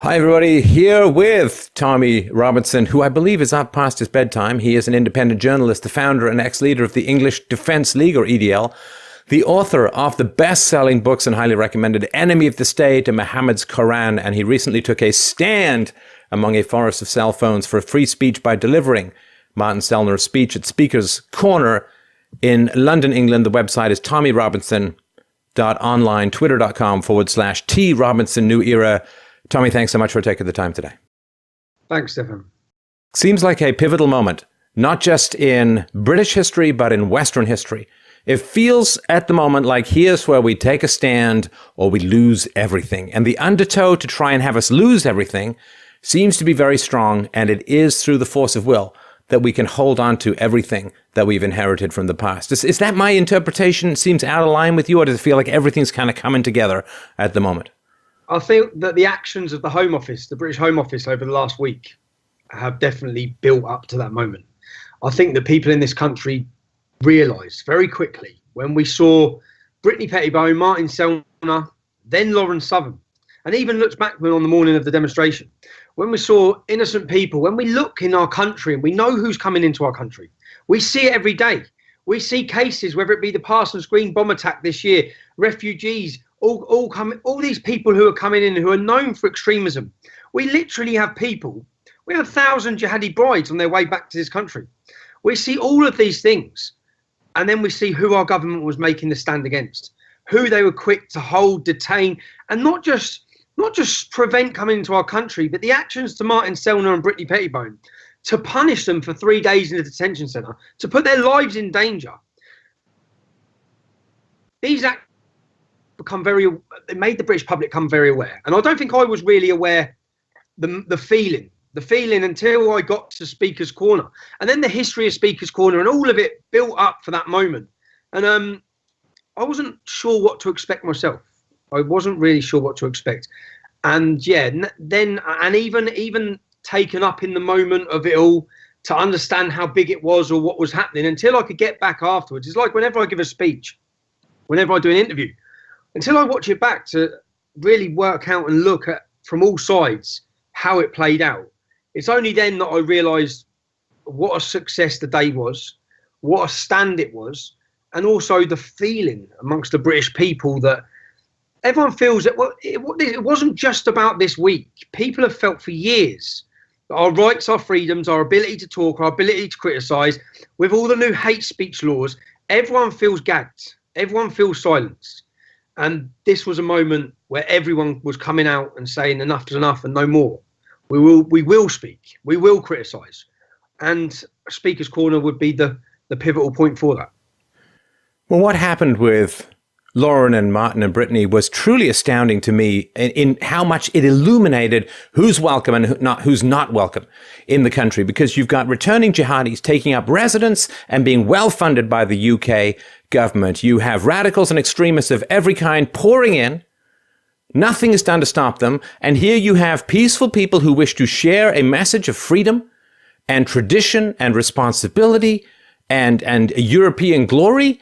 Hi, everybody. Here with Tommy Robinson, who I believe is up past his bedtime. He is an independent journalist, the founder and ex-leader of the English Defence League, or EDL, the author of the best-selling books and highly recommended Enemy of the State and Muhammad's Quran, and he recently took a stand among a forest of cell phones for free speech by delivering Martin Sellner's speech at Speaker's Corner in London, England. The website is tommyrobinson.online, twitter.com/T Robinson New Era. Tommy, thanks so much for taking the time today. Thanks, Stefan. Seems like a pivotal moment, not just in British history, but in Western history. It feels at the moment like here's where we take a stand or we lose everything. And the undertow to try and have us lose everything seems to be very strong, and it is through the force of will that we can hold on to everything that we've inherited from the past. Is that my interpretation? Seems out of line with you, or does it feel like everything's kind of coming together at the moment? I think that the actions of the Home Office, the British Home Office over the last week have definitely built up to that moment. I think that people in this country realised very quickly when we saw Brittany Pettibone, Martin Sellner, then Lauren Southern, and even Lutz Backman on the morning of the demonstration. When we saw innocent people, when we look in our country and we know who's coming into our country, we see it every day. We see cases, whether it be the Parsons Green bomb attack this year, refugees, all these people who are coming in who are known for extremism. We literally have people, we have 1,000 jihadi brides on their way back to this country. We see all of these things, and then we see who our government was making the stand against, who they were quick to hold, detain, and not just prevent coming into our country, but the actions to Martin Sellner and Brittany Pettibone, to punish them for 3 days in a detention centre, to put their lives in danger. These actions it made the British public come very aware. And I don't think I was really aware the feeling until I got to Speaker's Corner. And then the history of Speaker's Corner and all of it built up for that moment. And I wasn't sure what to expect myself. I wasn't really sure what to expect. And yeah, then even taken up in the moment of it all to understand how big it was or what was happening until I could get back afterwards. It's like whenever I give a speech, whenever I do an interview, until I watch it back to really work out and look at from all sides how it played out. It's only then that I realised what a success the day was, what a stand it was, and also the feeling amongst the British people that everyone feels that it wasn't just about this week. People have felt for years that our rights, our freedoms, our ability to talk, our ability to criticise, with all the new hate speech laws, everyone feels gagged, everyone feels silenced. And this was a moment where everyone was coming out and saying enough is enough and no more. We will speak, we will criticise. And Speaker's Corner would be the pivotal point for that. Well, what happened with Lauren and Martin and Brittany was truly astounding to me in how much it illuminated who's welcome and who's not welcome in the country, because you've got returning jihadis taking up residence and being well funded by the UK government. You have radicals and extremists of every kind pouring in. Nothing is done to stop them. And here you have peaceful people who wish to share a message of freedom and tradition and responsibility and European glory,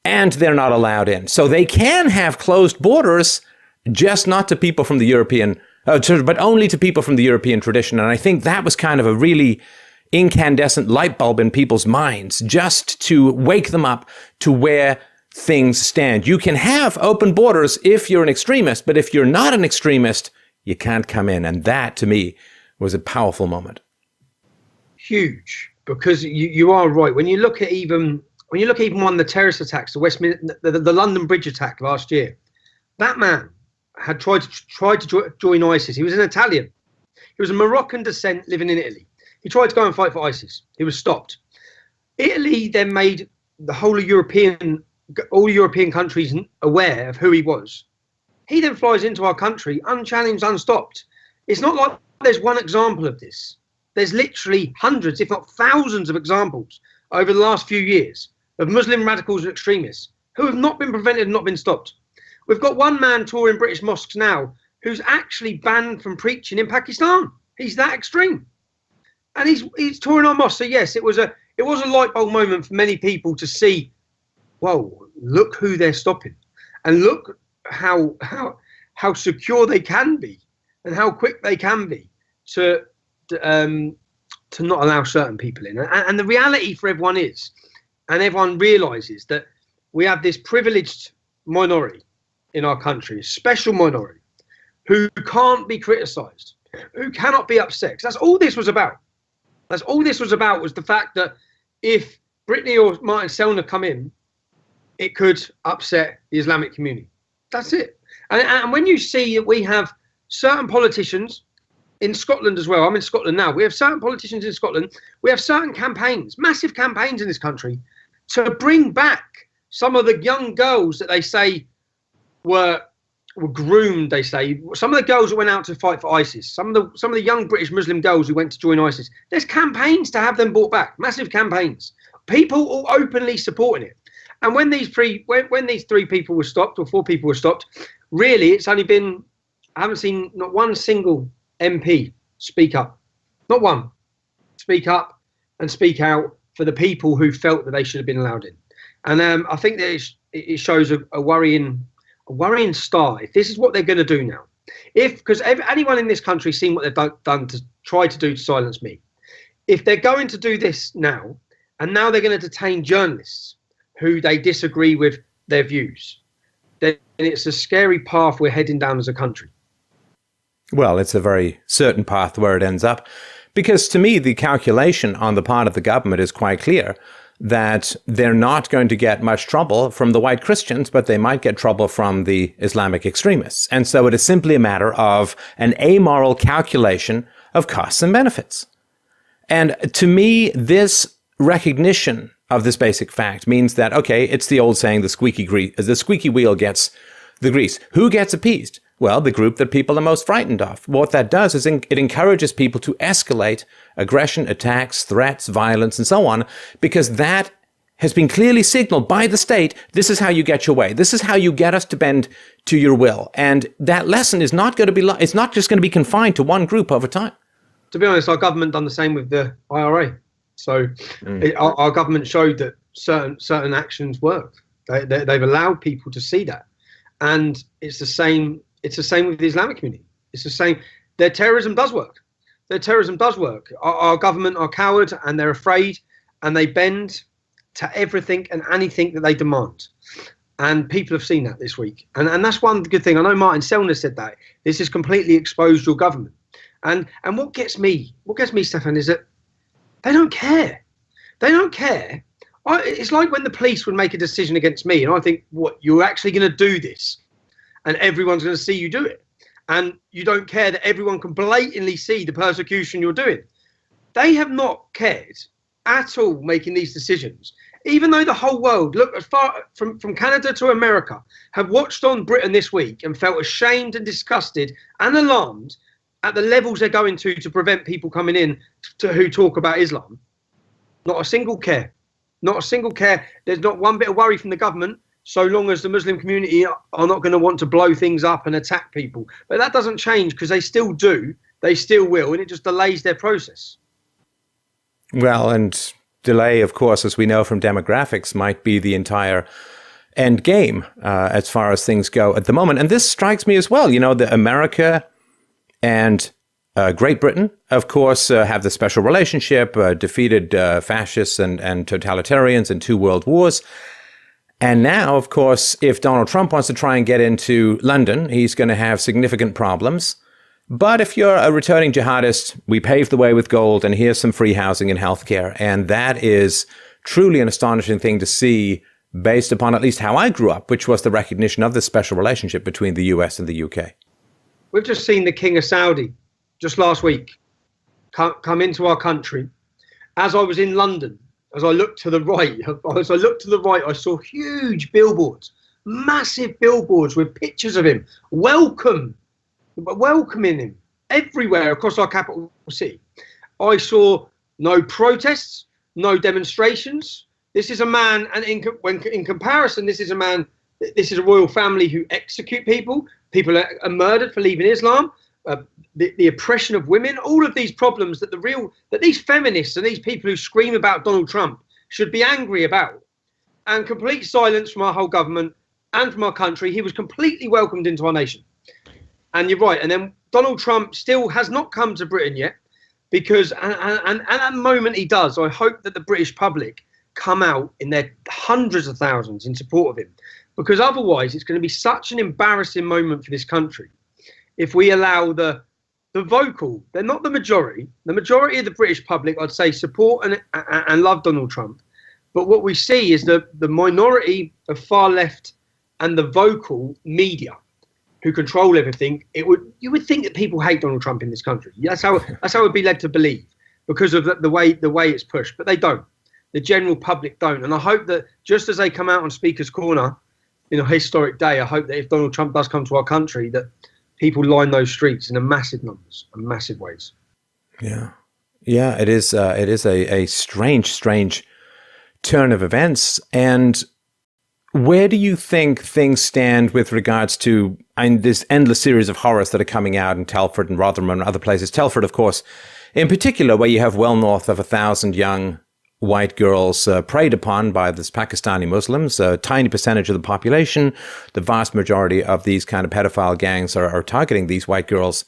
and they're not allowed in. So they can have closed borders, just not to people from the European, but only to people from the European tradition. And I think that was kind of a really incandescent light bulb in people's minds, just to wake them up to where things stand. You can have open borders if you're an extremist, but if you're not an extremist, you can't come in. And that, to me, was a powerful moment. Huge, because you are right. When you look at even one of the terrorist attacks, the London Bridge attack last year, that man had tried to join ISIS. He was an Italian. He was of Moroccan descent living in Italy. He tried to go and fight for ISIS. He was stopped. Italy then made all European countries aware of who he was. He then flies into our country unchallenged, unstopped. It's not like there's one example of this. There's literally hundreds, if not thousands of examples over the last few years of Muslim radicals and extremists who have not been prevented and not been stopped. We've got one man touring British mosques now who's actually banned from preaching in Pakistan. He's that extreme. And he's touring our mosques. So yes, it was a light bulb moment for many people to see, whoa, look who they're stopping. And look how secure they can be and how quick they can be to not allow certain people in. And the reality for everyone is, and everyone realises, that we have this privileged minority in our country, a special minority, who can't be criticised, who cannot be upset. 'Cause that's all this was about. That's all this was about, was the fact that if Brittany or Martin Selner come in, it could upset the Islamic community. That's it. And when you see that we have certain politicians in Scotland as well, I'm in Scotland now, we have certain politicians in Scotland, we have certain campaigns, massive campaigns in this country, to bring back some of the young girls that they say were groomed. They say some of the girls that went out to fight for ISIS, some of the young British Muslim girls who went to join ISIS. There's campaigns to have them brought back, massive campaigns. People all openly supporting it. And when these three people were stopped, or 4 people were stopped, really it's only been, I haven't seen not one single MP speak up, not one, speak up and speak out for the people who felt that they should have been allowed in. And I think that it shows a worrying start. If this is what they're going to do now, because anyone in this country seen what they've done to try to do to silence me, if they're going to do this now, and now they're going to detain journalists who they disagree with their views, then it's a scary path we're heading down as a country. Well, it's a very certain path where it ends up, because to me, the calculation on the part of the government is quite clear, that they're not going to get much trouble from the white Christians, but they might get trouble from the Islamic extremists. And so it is simply a matter of an amoral calculation of costs and benefits. And to me, this recognition of this basic fact means that, okay, it's the old saying, the squeaky wheel gets the grease. Who gets appeased? Well, the group that people are most frightened of. What that does is it encourages people to escalate aggression, attacks, threats, violence, and so on, because that has been clearly signaled by the state. This is how you get your way. This is how you get us to bend to your will. And that lesson is not going to be, it's not just going to be confined to one group over time. To be honest, our government done the same with the IRA. So our government showed that certain actions work. They've allowed people to see that. And it's the same with the Islamic community. It's the same. Their terrorism does work. Our government are coward, and they're afraid, and they bend to everything and anything that they demand. And people have seen that this week. And that's one good thing. I know Martin Selner said that. This has completely exposed your government. And what gets me, Stefan, is that they don't care. They don't care. It's like when the police would make a decision against me, and I think, what, you're actually going to do this, and everyone's going to see you do it, and you don't care that everyone can blatantly see the persecution you're doing. They have not cared at all making these decisions, even though the whole world, look, as far from Canada to America, have watched on Britain this week and felt ashamed and disgusted and alarmed at the levels they're going to prevent people coming in who talk about Islam. Not a single care. Not a single care. There's not one bit of worry from the government, so long as the Muslim community are not going to want to blow things up and attack people. But that doesn't change, because they still do. They still will, and it just delays their process. Well, and delay, of course, as we know from demographics, might be the entire end game as far as things go at the moment. And this strikes me as well. You know, the America and Great Britain, of course, have the special relationship, defeated fascists and totalitarians in 2 world wars. And now, of course, if Donald Trump wants to try and get into London, he's going to have significant problems. But if you're a returning jihadist, we paved the way with gold, and here's some free housing and healthcare. And that is truly an astonishing thing to see, based upon at least how I grew up, which was the recognition of this special relationship between the US and the UK. We've just seen the King of Saudi just last week come into our country. As I was in London, as I looked to the right, I saw huge billboards, massive billboards with pictures of him, welcoming him everywhere across our capital city. I saw no protests, no demonstrations. This is a man, and in comparison, this is a royal family who execute people. People are murdered for leaving Islam. The oppression of women, all of these problems that these feminists and these people who scream about Donald Trump should be angry about. And complete silence from our whole government and from our country. He was completely welcomed into our nation. And you're right. And then Donald Trump still has not come to Britain yet, because and at the moment he does, I hope that the British public come out in their hundreds of thousands in support of him, because otherwise it's going to be such an embarrassing moment for this country if we allow the vocal, they're not the majority. The majority of the British public, I'd say, support and love Donald Trump. But what we see is the minority of far left and the vocal media who control everything. You would think that people hate Donald Trump in this country. That's how it would be led to believe, because of the way it's pushed. But they don't. The general public don't. And I hope that just as they come out on Speaker's Corner in a historic day, I hope that if Donald Trump does come to our country, that people line those streets in a massive numbers and massive ways. Yeah. It is a strange turn of events. And where do you think things stand with regards to this endless series of horrors that are coming out in Telford and Rotherham and other places? Telford, of course, in particular, where you have well north of 1,000 young white girls preyed upon by this Pakistani Muslims, a tiny percentage of the population. The vast majority of these kind of pedophile gangs are targeting these white girls.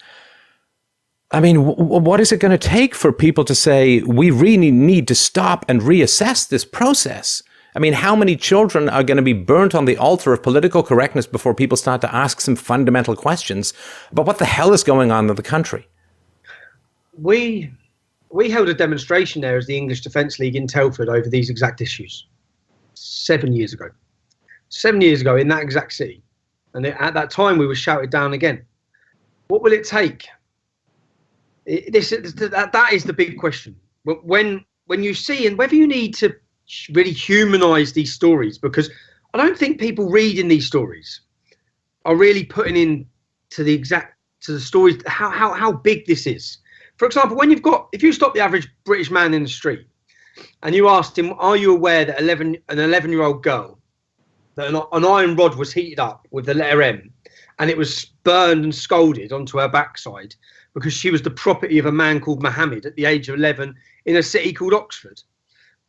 I mean, what is it going to take for people to say, we really need to stop and reassess this process? I mean, how many children are going to be burnt on the altar of political correctness before people start to ask some fundamental questions about what the hell is going on in the country? We held a demonstration there as the English Defence League in Telford over these exact issues 7 years ago. 7 years ago in that exact city. And at that time, we were shouted down again. What will it take? That is the big question. But when you see, and whether you need to really humanise these stories, because I don't think people reading these stories are really putting in to the stories how big this is. For example, if you stop the average British man in the street and you asked him, are you aware that an 11-year-old girl, that an iron rod was heated up with the letter M and it was burned and scalded onto her backside because she was the property of a man called Mohammed at the age of 11 in a city called Oxford,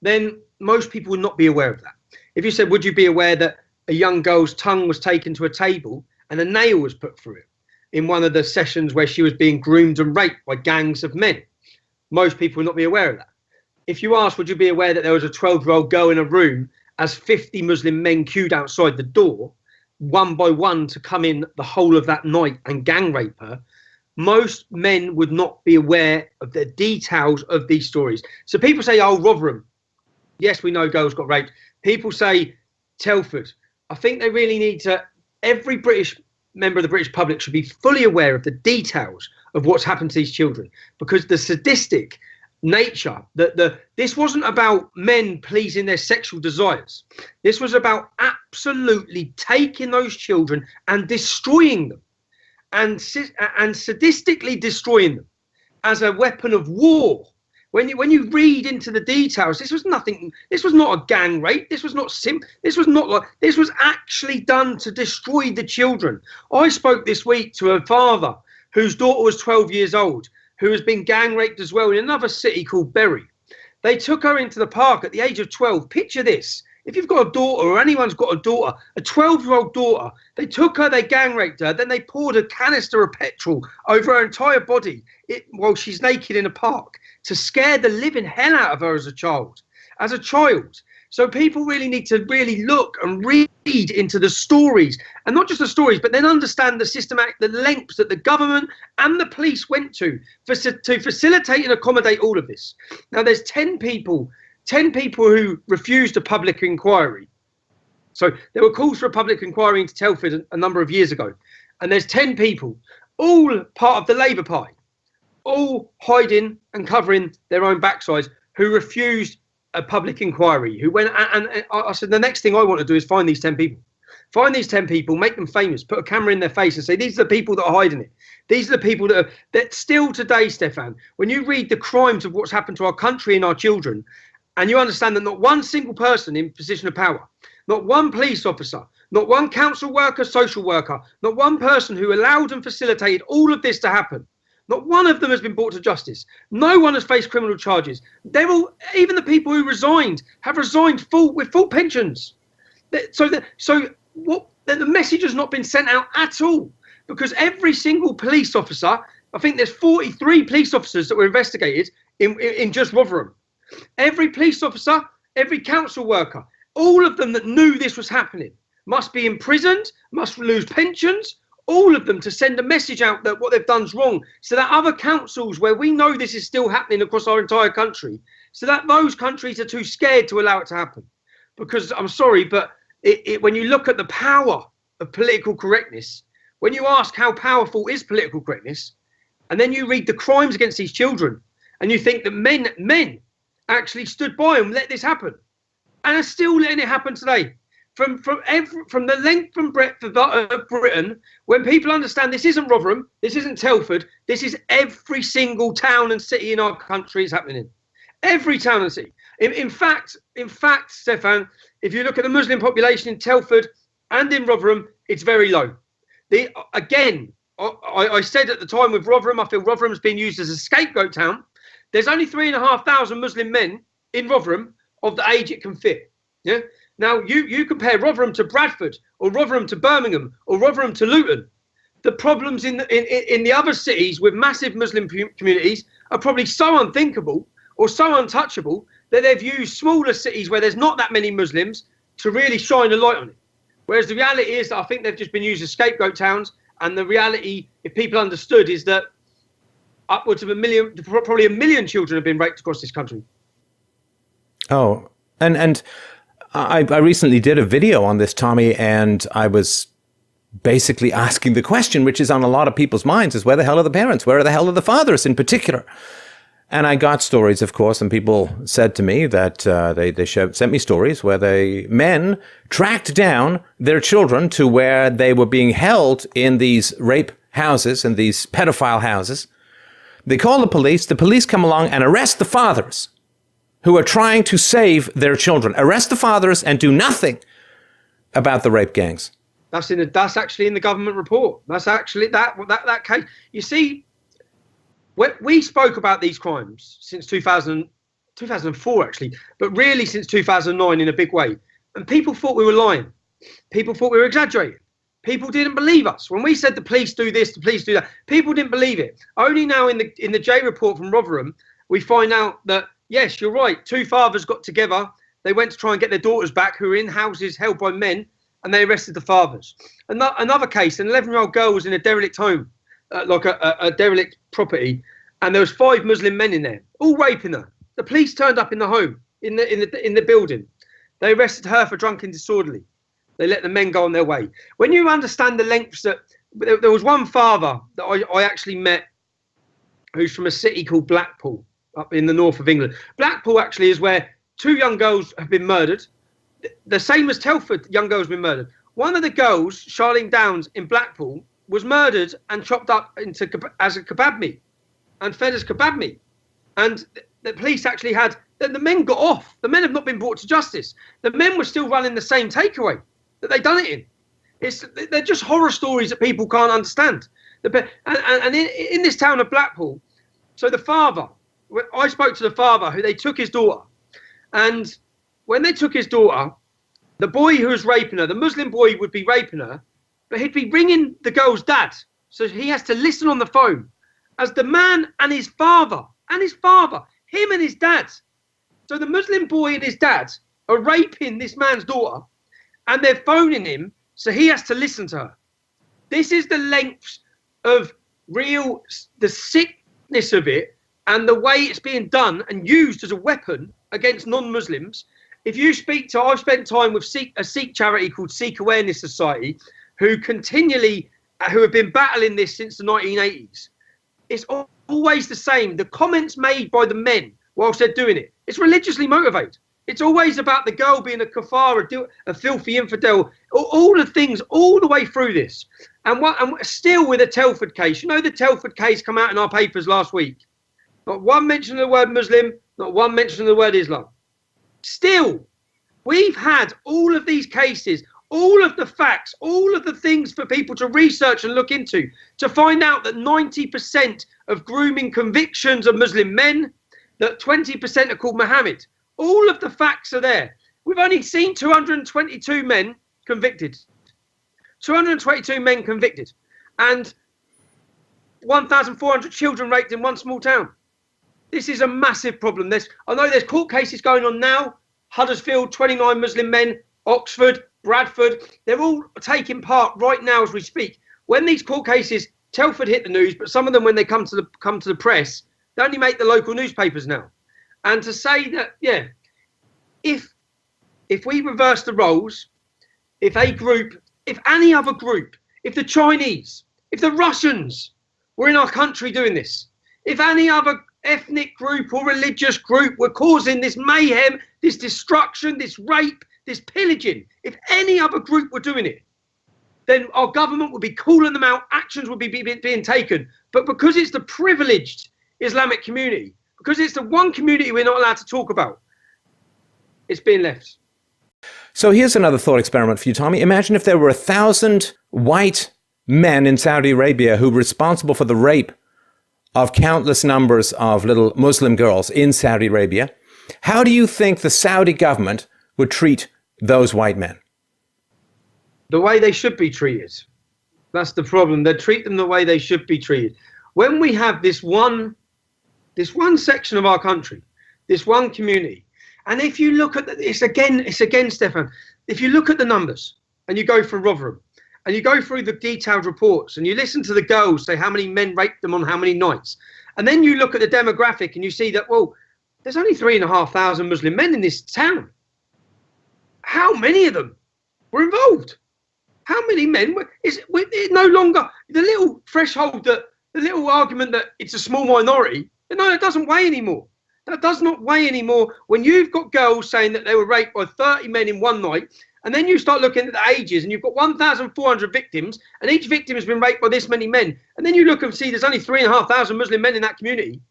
then most people would not be aware of that. If you said, would you be aware that a young girl's tongue was taken to a table and a nail was put through it in one of the sessions where she was being groomed and raped by gangs of men? Most people would not be aware of that. If you asked, would you be aware that there was a 12-year-old girl in a room as 50 Muslim men queued outside the door, one by one, to come in the whole of that night and gang rape her? Most men would not be aware of the details of these stories. So people say, oh, Rotherham. Yes, we know girls got raped. People say Telford. I think they really need to, every British member of the British public should be fully aware of the details of what's happened to these children, because the sadistic nature, this wasn't about men pleasing their sexual desires. This was about absolutely taking those children and destroying them, and sadistically destroying them as a weapon of war. When you read into the details, this was not a gang rape. This was actually done to destroy the children. I spoke this week to a father whose daughter was 12 years old, who has been gang raped as well in another city called Bury. They took her into the park at the age of 12. Picture this. If you've got a daughter, or anyone's got a daughter, a 12-year-old daughter, they took her, they gang raped her, then they poured a canister of petrol over her entire body while she's naked in a park to scare the living hell out of her as a child. So people really need to really look and read into the stories, and not just the stories, but then understand the lengths that the government and the police went to facilitate and accommodate all of this. Now, there's 10 people who refused a public inquiry. So there were calls for a public inquiry into Telford a number of years ago, and there's 10 people, all part of the Labour Party, all hiding and covering their own backsides, who refused a public inquiry, who went and I said, the next thing I want to do is find these 10 people. Find these 10 people, make them famous, put a camera in their face and say, these are the people that are hiding it. These are the people that still today, Stefan, when you read the crimes of what's happened to our country and our children, and you understand that not one single person in position of power, not one police officer, not one council worker, social worker, not one person who allowed and facilitated all of this to happen, not one of them has been brought to justice. No one has faced criminal charges. Even the people who resigned have resigned with full pensions. So the message has not been sent out at all. because every single police officer, I think there's 43 police officers that were investigated in just Rotherham. Every police officer, every council worker, all of them that knew this was happening must be imprisoned, must lose pensions, all of them, to send a message out that what they've done is wrong, so that other councils where we know this is still happening across our entire country, so that those countries are too scared to allow it to happen. Because I'm sorry, but when you look at the power of political correctness, when you ask how powerful is political correctness, and then you read the crimes against these children, and you think that men actually stood by and let this happen, and are still letting it happen today. From the length and breadth of Britain, when people understand this isn't Rotherham, this isn't Telford, this is every single town and city in our country is happening in. Every town and city. In fact, Stefan, if you look at the Muslim population in Telford and in Rotherham, it's very low. I said at the time with Rotherham, I feel Rotherham's been used as a scapegoat town. There's only 3,500 Muslim men in Rotherham of the age it can fit. Yeah. Now you compare Rotherham to Bradford, or Rotherham to Birmingham, or Rotherham to Luton. The problems in the other cities with massive Muslim communities are probably so unthinkable or so untouchable that they've used smaller cities where there's not that many Muslims to really shine a light on it. Whereas the reality is that I think they've just been used as scapegoat towns. And the reality, if people understood, is that upwards of probably a million children have been raped across this country. Oh, and I recently did a video on this, Tommy, and I was basically asking the question, which is on a lot of people's minds, is where the hell are the parents? Where are the hell are the fathers in particular? And I got stories, of course, and people said to me that they sent me stories where men tracked down their children to where they were being held in these rape houses and these pedophile houses. They call the police come along and arrest the fathers who are trying to save their children. Arrest the fathers and do nothing about the rape gangs. That's actually in the government report. That's actually that case. You see, we spoke about these crimes since 2004 actually, but really since 2009 in a big way. And people thought we were lying. People thought we were exaggerating. People didn't believe us. When we said the police do this, the police do that, people didn't believe it. Only now in the J report from Rotherham, we find out that, yes, you're right, two fathers got together. They went to try and get their daughters back who were in houses held by men, and they arrested the fathers. Another case, an 11-year-old girl was in a derelict home, like a derelict property, and there was 5 Muslim men in there, all raping her. The police turned up in the home, in the building. They arrested her for drunk and disorderly. They let the men go on their way. When you understand the lengths that there was one father that I actually met, who's from a city called Blackpool, up in the north of England. Blackpool actually is where 2 young girls have been murdered. The same as Telford, young girls have been murdered. One of the girls, Charlene Downs in Blackpool, was murdered and chopped up as a kebab meat and fed as kebab meat. And the police actually the men got off. The men have not been brought to justice. The men were still running the same takeaway that they done it in. They're just horror stories that people can't understand. And in this town of Blackpool, so the father, I spoke to the father who they took his daughter. And when they took his daughter, the boy who was raping her, the Muslim boy would be raping her, but he'd be ringing the girl's dad. So he has to listen on the phone as the man and his father, him and his dad. So the Muslim boy and his dad are raping this man's daughter, and they're phoning him, so he has to listen to her. This is the lengths of the sickness of it, and the way it's being done and used as a weapon against non-Muslims. If you I've spent time with a Sikh charity called Sikh Awareness Society, who have been battling this since the 1980s. It's always the same. The comments made by the men whilst they're doing it, it's religiously motivated. It's always about the girl being a kafar, a filthy infidel, all the things all the way through this. And still with a Telford case, the Telford case come out in our papers last week. Not one mention of the word Muslim, not one mention of the word Islam. Still, we've had all of these cases, all of the facts, all of the things for people to research and look into to find out that 90% of grooming convictions are Muslim men, that 20% are called Mohammed. All of the facts are there. We've only seen 222 men convicted. 222 men convicted. and 1,400 children raped in one small town. This is a massive problem. I know there's court cases going on now. Huddersfield, 29 Muslim men, Oxford, Bradford, they're all taking part right now as we speak. When these court cases, Telford hit the news, but some of them, when they come to the press, they only make the local newspapers now. And to say that, yeah, if we reverse the roles, if any other group, if the Chinese, if the Russians were in our country doing this, if any other ethnic group or religious group were causing this mayhem, this destruction, this rape, this pillaging, if any other group were doing it, then our government would be calling them out, actions would be being taken. But because it's the privileged Islamic community, because it's the one community we're not allowed to talk about, it's being left. So here's another thought experiment for you, Tommy. Imagine if there were 1,000 white men in Saudi Arabia who were responsible for the rape of countless numbers of little Muslim girls in Saudi Arabia. How do you think the Saudi government would treat those white men? The way they should be treated. That's the problem. They treat them the way they should be treated. When we have this one section of our country, this one community, and if you look at it's again, Stefan, if you look at the numbers and you go through Rotherham and you go through the detailed reports and you listen to the girls say how many men raped them on how many nights, and then you look at the demographic and you see that, well, there's only 3,500 Muslim men in this town. How many of them were involved? How many men were? It no longer the little threshold, that the little argument that it's a small minority. No, it doesn't weigh anymore. That does not weigh anymore when you've got girls saying that they were raped by 30 men in one night, and then you start looking at the ages and you've got 1,400 victims, and each victim has been raped by this many men, and then you look and see there's only 3,500 Muslim men in that community,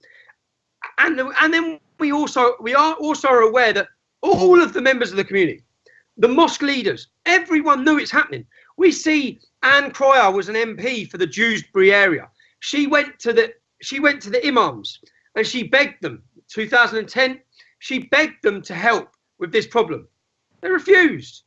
and then we are also aware that all of the members of the community, the mosque leaders, everyone knew it's happening. We see Anne Cryer was an MP for the Dewsbury area. She went to the imams and she begged them. 2010, she begged them to help with this problem. They refused.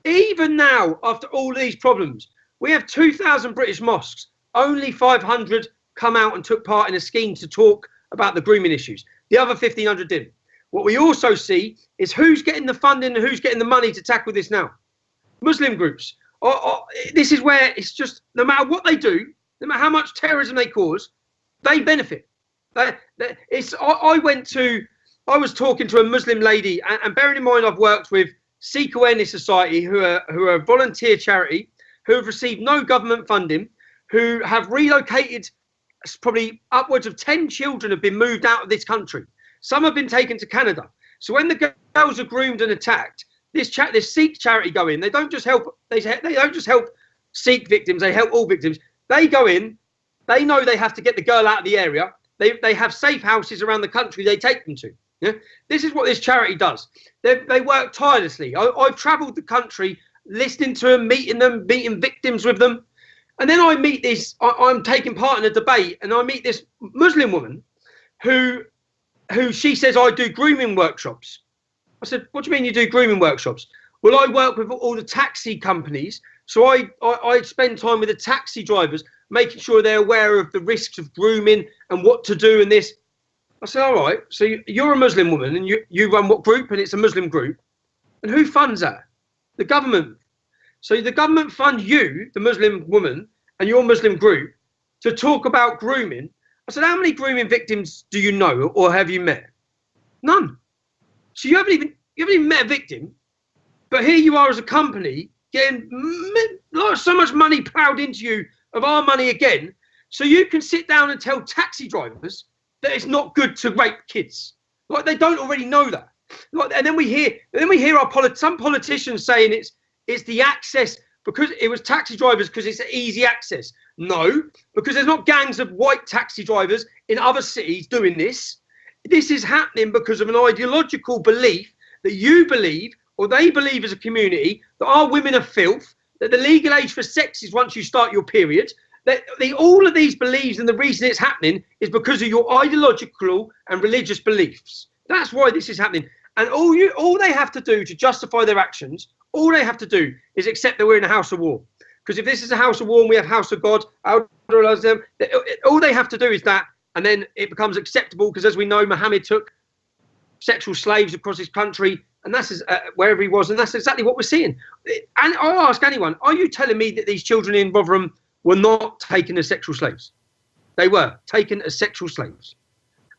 Even now, after all these problems, we have 2,000 British mosques. Only 500 come out and took part in a scheme to talk about the grooming issues. The other 1,500 didn't. What we also see is who's getting the funding and who's getting the money to tackle this now. Muslim groups. This is where it's just, no matter what they do, no matter how much terrorism they cause, they benefit. I was talking to a Muslim lady, and bearing in mind I've worked with Sikh Awareness Society, who are a volunteer charity, who have received no government funding, who have relocated, probably upwards of 10 children have been moved out of this country. Some have been taken to Canada. So when the girls are groomed and attacked, this Sikh charity go in. They don't just help. They don't just help Sikh victims. They help all victims. They go in. They know they have to get the girl out of the area. They have safe houses around the country they take them to. Yeah? This is what this charity does. They work tirelessly. I've travelled the country listening to them, meeting victims with them. And then I meet this, I'm taking part in a debate, and I meet this Muslim woman who she says, I do grooming workshops. I said, what do you mean you do grooming workshops? Well, I work with all the taxi companies. So I spend time with the taxi drivers, making sure they're aware of the risks of grooming and what to do in this. I said, all right, so you're a Muslim woman and you run what group? And it's a Muslim group. And who funds that? The government. So the government fund you, the Muslim woman, and your Muslim group to talk about grooming. I said, how many grooming victims do you know or have you met? None. So you haven't even met a victim, but here you are as a company getting so much money plowed into you, of our money again, so you can sit down and tell taxi drivers that it's not good to rape kids. Like, they don't already know that. Like, and then we hear some politicians saying it's the access, because it was taxi drivers because it's easy access. No, because there's not gangs of white taxi drivers in other cities doing this. This is happening because of an ideological belief that you believe, or they believe as a community, that our women are filth, that the legal age for sex is once you start your period. That all of these beliefs, and the reason it's happening is because of your ideological and religious beliefs. That's why this is happening. And all they have to do to justify their actions, all they have to do is accept that we're in a house of war. Because if this is a house of war and we have house of God, all they have to do is that, and then it becomes acceptable, because as we know, Muhammad took sexual slaves across his country, and that's wherever he was, and that's exactly what we're seeing. And I'll ask anyone, are you telling me that these children in Rotherham were not taken as sexual slaves? They were taken as sexual slaves.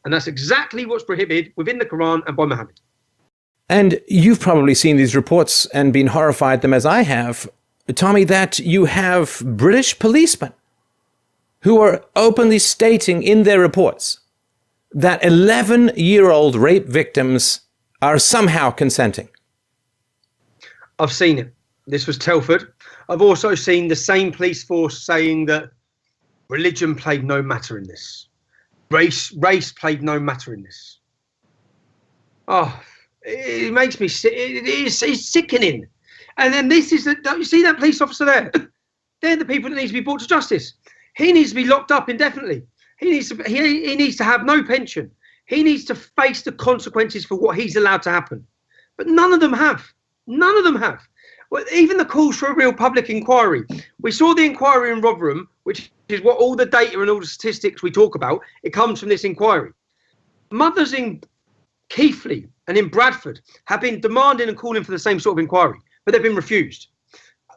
And that's exactly what's prohibited within the Quran and by Muhammad. And you've probably seen these reports and been horrified at them, as I have, Tommy, that you have British policemen who are openly stating in their reports that 11-year-old rape victims are somehow consenting. I've seen it. This was Telford. I've also seen the same police force saying that religion played no matter in this. Race played no matter in this. Oh, it makes me sick. It's sickening. And then don't you see that police officer there? They're the people that need to be brought to justice. He needs to be locked up indefinitely. He needs to have no pension. He needs to face the consequences for what he's allowed to happen. But none of them have. None of them have. Well, even the calls for a real public inquiry. We saw the inquiry in Rotherham, which is what all the data and all the statistics we talk about, it comes from this inquiry. Mothers in Keighley and in Bradford have been demanding and calling for the same sort of inquiry, but they've been refused.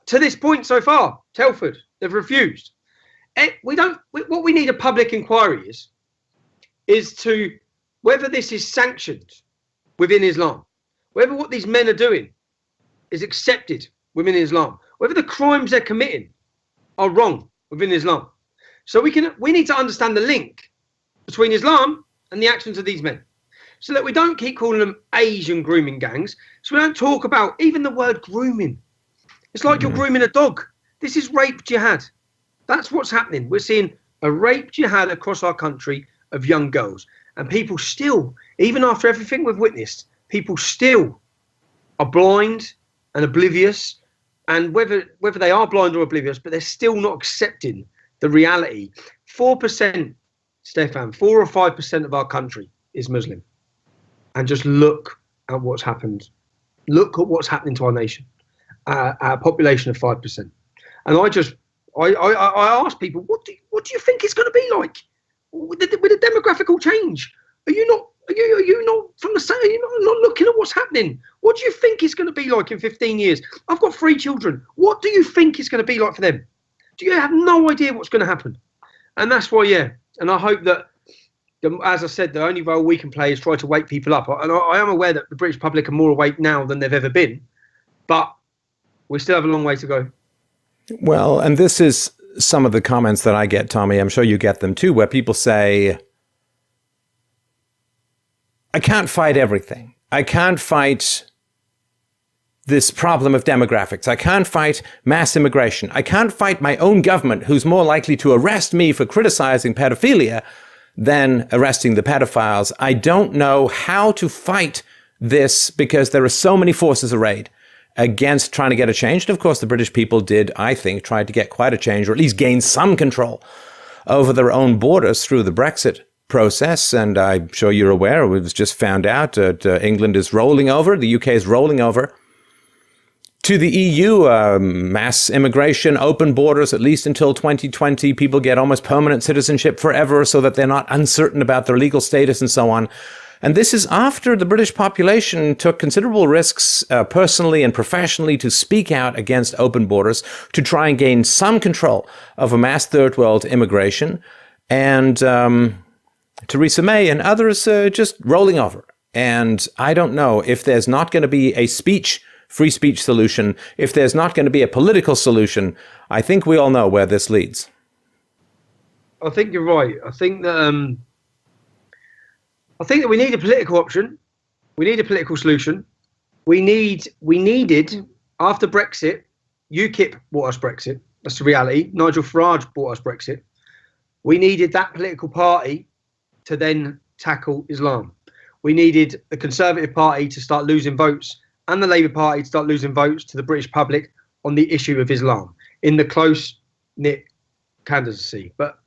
To this point so far, Telford, they've refused. What we need a public inquiry is to whether this is sanctioned within Islam, whether what these men are doing is accepted within Islam, whether the crimes they're committing are wrong within Islam. So we need to understand the link between Islam and the actions of these men, so that we don't keep calling them Asian grooming gangs. So we don't talk about even the word grooming. It's like you're grooming a dog. This is rape jihad. That's what's happening. We're seeing a rape jihad across our country of young girls, and people still, even after everything we've witnessed, people still are blind and oblivious. And whether they are blind or oblivious, but they're still not accepting the reality. 4%, Stefan, 4 or 5% of our country is Muslim. And just look at what's happened. Look at what's happening to our nation. Our population of 5%. And I ask people, what do you think it's going to be like with the demographical change? Are you not from the same? Are you not looking at what's happening? What do you think it's going to be like in 15 years? I've got 3 children. What do you think it's going to be like for them? Do you have no idea what's going to happen? And that's why, yeah. And I hope that, as I said, the only role we can play is try to wake people up. And I am aware that the British public are more awake now than they've ever been, but we still have a long way to go. Well, and this is some of the comments that I get, Tommy. I'm sure you get them too, where people say, I can't fight everything. I can't fight this problem of demographics. I can't fight mass immigration. I can't fight my own government, who's more likely to arrest me for criticizing pedophilia than arresting the pedophiles. I don't know how to fight this because there are so many forces arrayed against trying to get a change. And of course, the British people did, I think, try to get quite a change, or at least gain some control over their own borders through the Brexit process. And I'm sure you're aware, it was just found out that England is rolling over, the UK is rolling over to the EU, mass immigration, open borders, at least until 2020. People get almost permanent citizenship forever so that they're not uncertain about their legal status and so on. And this is after the British population took considerable risks personally and professionally to speak out against open borders, to try and gain some control of a mass third world immigration. And Theresa May and others just rolling over. And I don't know if there's not going to be a free speech solution, if there's not going to be a political solution. I think we all know where this leads. I think you're right. I think that we need a political option. We need a political solution. We needed, after Brexit, UKIP brought us Brexit. That's the reality. Nigel Farage brought us Brexit. We needed that political party to then tackle Islam. We needed the Conservative Party to start losing votes and the Labour Party to start losing votes to the British public on the issue of Islam in the close-knit candidacy. But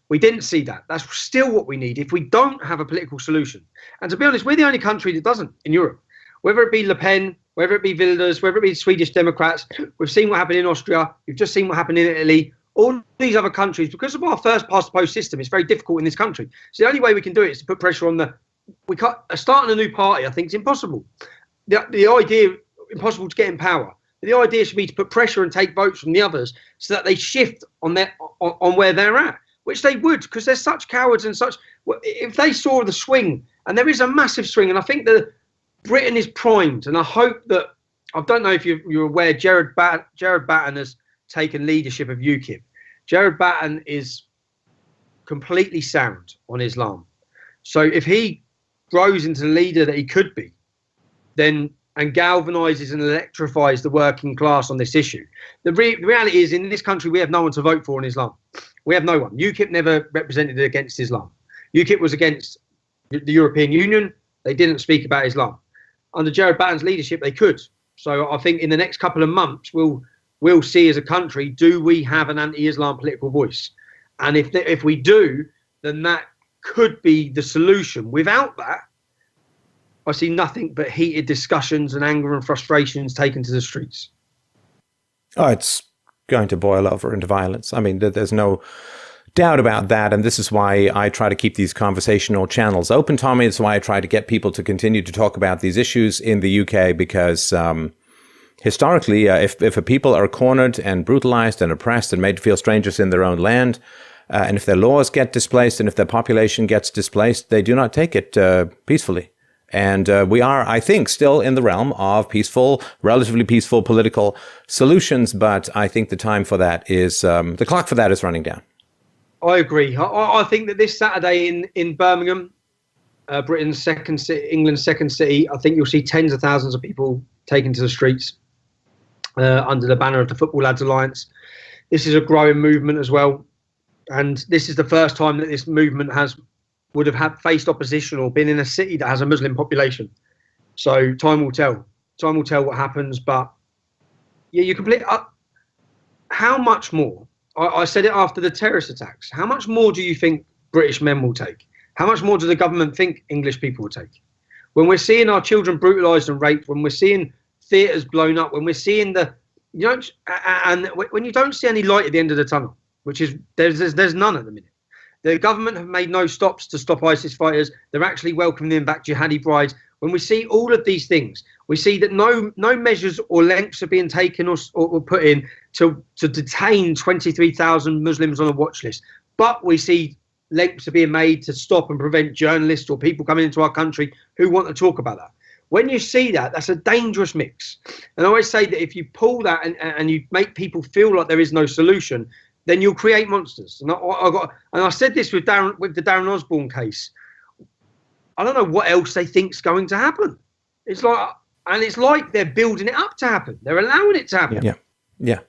we didn't see that. That's still what we need if we don't have a political solution. And to be honest, we're the only country that doesn't in Europe. Whether it be Le Pen, whether it be Wilders, whether it be Swedish Democrats. We've seen what happened in Austria. We've just seen what happened in Italy. All these other countries, because of our first past the post system, it's very difficult in this country. So the only way we can do it is to put pressure on we can't, starting a new party, I think, is impossible. The idea, impossible to get in power. The idea should be to put pressure and take votes from the others so that they shift on where they're at, which they would, because they're such cowards and such. If they saw the swing, and there is a massive swing, and I think that Britain is primed, and I hope that, I don't know if you're aware, Jared Batten has taken leadership of UKIP. Jared Batten is completely sound on Islam. So if he grows into the leader that he could be, then and galvanizes and electrifies the working class on this issue. The reality is, in this country, we have no one to vote for in Islam. We have no one. UKIP never represented against Islam. UKIP was against the European Union. They didn't speak about Islam. Under Jared Batten's leadership, they could. So I think in the next couple of months, we'll see as a country, do we have an anti-Islam political voice? And if we do, then that could be the solution. Without that, I see nothing but heated discussions and anger and frustrations taken to the streets. Oh, it's going to boil over into violence. I mean, there's no doubt about that. And this is why I try to keep these conversational channels open, Tommy. It's why I try to get people to continue to talk about these issues in the UK, because historically, if a people are cornered and brutalized and oppressed and made to feel strangers in their own land, and if their laws get displaced and if their population gets displaced, they do not take it peacefully. And we are, I think, still in the realm of peaceful, relatively peaceful political solutions. But I think the time for that is, the clock for that is running down. I agree. I think that this Saturday in Birmingham, Britain's second city, England's second city, I think you'll see tens of thousands of people taken to the streets under the banner of the Football Lads Alliance. This is a growing movement as well. And this is the first time that this movement would have faced opposition or been in a city that has a Muslim population. So time will tell. Time will tell what happens. But yeah, you complete. How much more? I said it after the terrorist attacks. How much more do you think British men will take? How much more does the government think English people will take? When we're seeing our children brutalised and raped, when we're seeing theatres blown up, when we're seeing and when you don't see any light at the end of the tunnel, which is there's none at the minute. The government have made no stops to stop ISIS fighters. They're actually welcoming them back jihadi brides. When we see all of these things, we see that no measures or lengths are being taken or put in to detain 23,000 Muslims on a watch list. But we see lengths are being made to stop and prevent journalists or people coming into our country who want to talk about that. When you see that, that's a dangerous mix. And I always say that if you pull that and you make people feel like there is no solution, then you'll create monsters. And I said this with the Darren Osborne case. I don't know what else they think's going to happen. It's like they're building it up to happen. They're allowing it to happen. Yeah.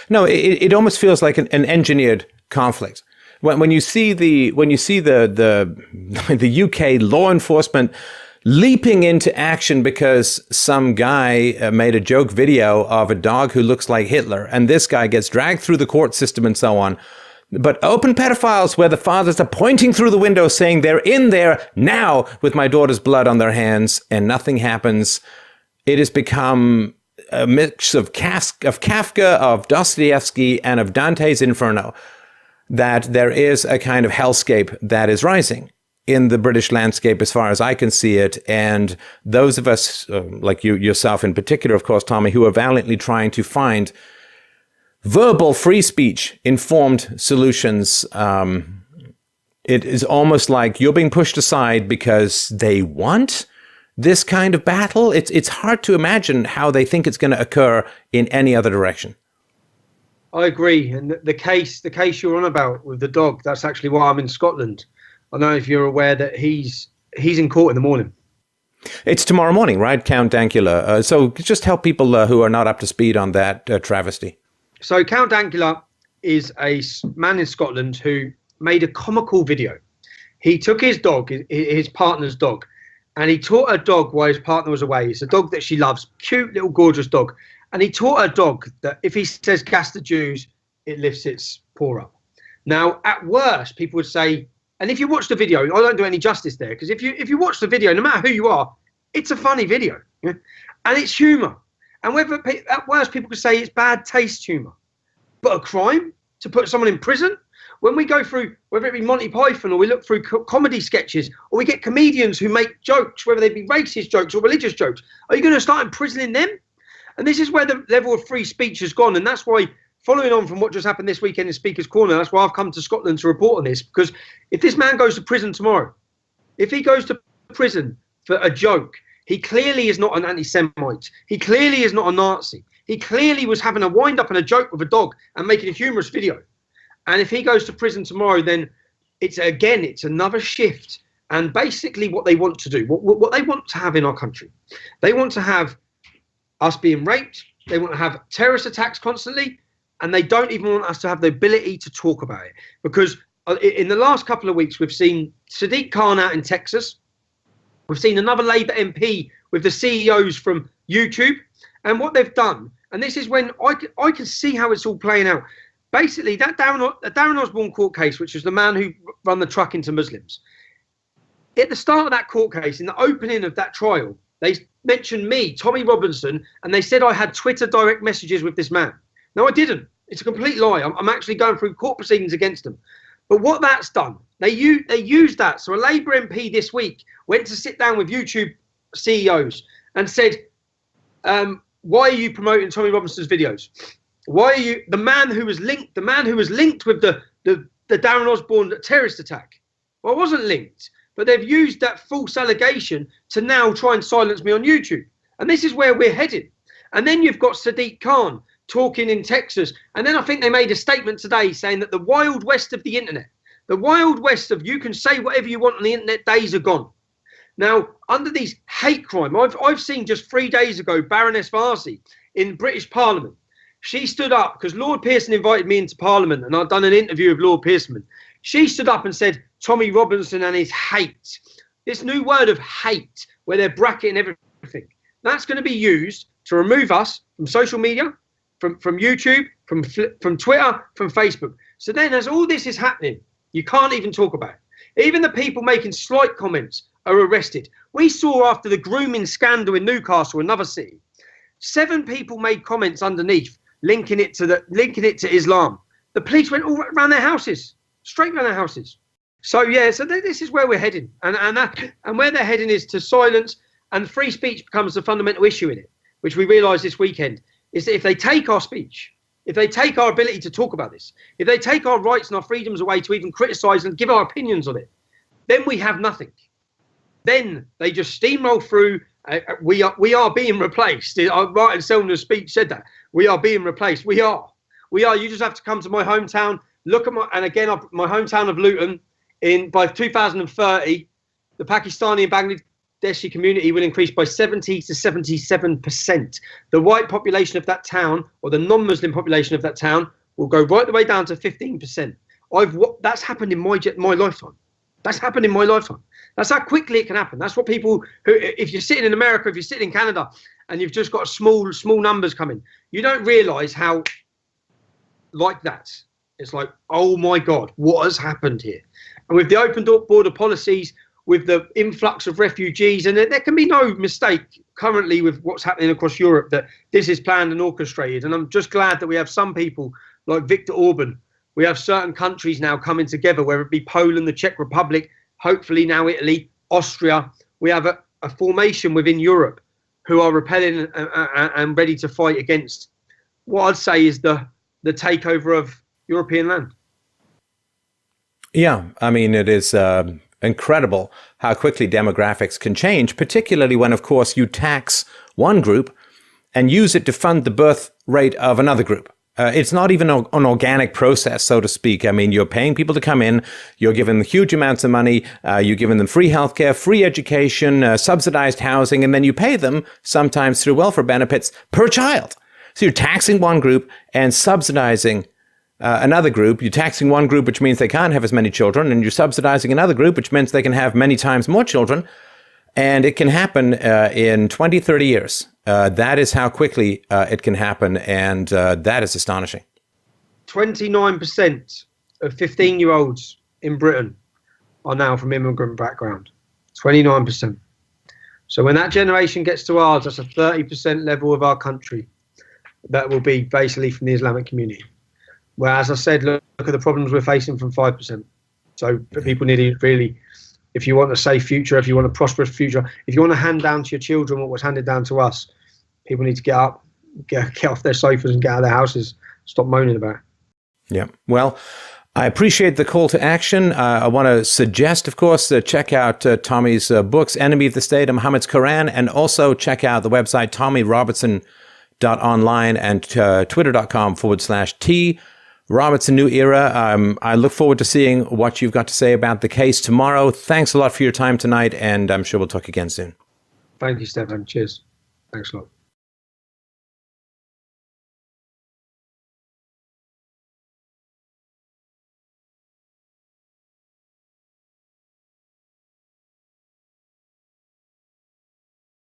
No, it almost feels like an engineered conflict. When you see the UK law enforcement leaping into action because some guy made a joke video of a dog who looks like Hitler, and this guy gets dragged through the court system and so on. But open pedophiles where the fathers are pointing through the window saying they're in there now with my daughter's blood on their hands and nothing happens. It has become a mix of Kafka, of Dostoevsky, and of Dante's Inferno, that there is a kind of hellscape that is rising in the British landscape as far as I can see it. And those of us, like yourself in particular, of course, Tommy, who are valiantly trying to find verbal free speech, informed solutions, it is almost like you're being pushed aside because they want this kind of battle. It's hard to imagine how they think it's going to occur in any other direction. I agree. And the case you're on about with the dog, that's actually why I'm in Scotland. I don't know if you're aware that he's in court in the morning. It's tomorrow morning, right, Count Dankula? So just help people who are not up to speed on that travesty. So Count Dankula is a man in Scotland who made a comical video. He took his dog, his partner's dog, and he taught her dog while his partner was away. It's a dog that she loves, cute little gorgeous dog. And he taught her dog that if he says gas the Jews, it lifts its paw up. Now, at worst, people would say, and if you watch the video, I don't do any justice there, because if you watch the video, no matter who you are, it's a funny video. Yeah? And it's humour. And whether at worst people could say it's bad taste humour, but a crime to put someone in prison. When we go through, whether it be Monty Python or we look through comedy sketches, or we get comedians who make jokes, whether they be racist jokes or religious jokes, are you going to start imprisoning them? And this is where the level of free speech has gone. And that's why, following on from what just happened this weekend in Speaker's Corner, that's why I've come to Scotland to report on this. Because if this man goes to prison tomorrow, if he goes to prison for a joke, he clearly is not an anti-Semite. He clearly is not a Nazi. He clearly was having a wind-up and a joke with a dog and making a humorous video. And if he goes to prison tomorrow, then it's another shift. And basically what they want to do, what they want to have in our country, they want to have us being raped. They want to have terrorist attacks constantly. And they don't even want us to have the ability to talk about it. Because in the last couple of weeks, we've seen Sadiq Khan out in Texas. We've seen another Labour MP with the CEOs from YouTube. And what they've done, and this is when I can see how it's all playing out. Basically, that Darren Osborne court case, which was the man who run the truck into Muslims. At the start of that court case, in the opening of that trial, they mentioned me, Tommy Robinson, and they said I had Twitter direct messages with this man. No, I didn't. It's a complete lie. I'm actually going through court proceedings against them. But what that's done, they used that. So a Labour MP this week went to sit down with YouTube CEOs and said, why are you promoting Tommy Robinson's videos? Why are you the man who was linked with the Darren Osborne terrorist attack? Well, I wasn't linked, but they've used that false allegation to now try and silence me on YouTube. And this is where we're headed. And then you've got Sadiq Khan talking in Texas. And then I think they made a statement today saying that the wild west of the internet, the wild west of you can say whatever you want on the internet days are gone. Now, under these hate crime, I've seen just 3 days ago, Baroness Varsi in British Parliament. She stood up because Lord Pearson invited me into Parliament and I'd done an interview with Lord Pearson. She stood up and said, Tommy Robinson and his hate. This new word of hate, where they're bracketing everything. That's going to be used to remove us from social media, from YouTube, from Twitter, from Facebook. So then as all this is happening, you can't even talk about it. Even the people making slight comments are arrested. We saw after the grooming scandal in Newcastle, another city, 7 people made comments underneath linking it to Islam. The police went all around their houses, straight around their houses. So yeah, so this is where we're heading, and where they're heading is to silence, and free speech becomes the fundamental issue in it, which we realised this weekend is that if they take our speech, if they take our ability to talk about this, if they take our rights and our freedoms away to even criticise and give our opinions on it, then we have nothing. Then they just steamroll through. We are being replaced. Martin Selner's speech said that. We are being replaced. We are. You just have to come to my hometown. Look at my hometown of Luton. By 2030, the Pakistani and Bangladeshi community will increase by 70 to 77%. The white population of that town, or the non-Muslim population of that town, will go right the way down to 15%. That's happened in my lifetime. That's happened in my lifetime. That's how quickly it can happen. That's what people who, if you're sitting in America, if you're sitting in Canada, and you've just got small numbers coming, you don't realise how like that. It's like, oh my God, what has happened here? And with the open border policies, with the influx of refugees, and there can be no mistake currently with what's happening across Europe that this is planned and orchestrated. And I'm just glad that we have some people like Viktor Orban. We have certain countries now coming together, whether it be Poland, the Czech Republic, hopefully now Italy, Austria. We have a formation within Europe who are repelling and ready to fight against what I'd say is the takeover of European land. Yeah, I mean, it is incredible how quickly demographics can change, particularly when, of course, you tax one group and use it to fund the birth rate of another group. It's not even an organic process, so to speak. I mean, you're paying people to come in, you're giving them huge amounts of money, you're giving them free healthcare, free education, subsidized housing, and then you pay them sometimes through welfare benefits per child. So you're taxing one group and subsidizing another group. You're taxing one group, which means they can't have as many children, and you're subsidizing another group, which means they can have many times more children. And it can happen in 20, 30 years. That is how quickly it can happen, and that is astonishing. 29% of 15-year-olds in Britain are now from immigrant background. 29%. So when that generation gets to ours, that's a 30% level of our country that will be basically from the Islamic community. Whereas I said, look at the problems we're facing from 5%. So people need to really, if you want a safe future, if you want a prosperous future, if you want to hand down to your children what was handed down to us, people need to get up, get off their sofas and get out of their houses. Stop moaning about it. Yeah. Well, I appreciate the call to action. I want to suggest, of course, check out Tommy's books, Enemy of the State and Muhammad's Quran, and also check out the website tommyrobertson.online and twitter.com/T Robertson New Era. I look forward to seeing what you've got to say about the case tomorrow. Thanks a lot for your time tonight, and I'm sure we'll talk again soon. Thank you, Stefan. Cheers. Thanks a lot.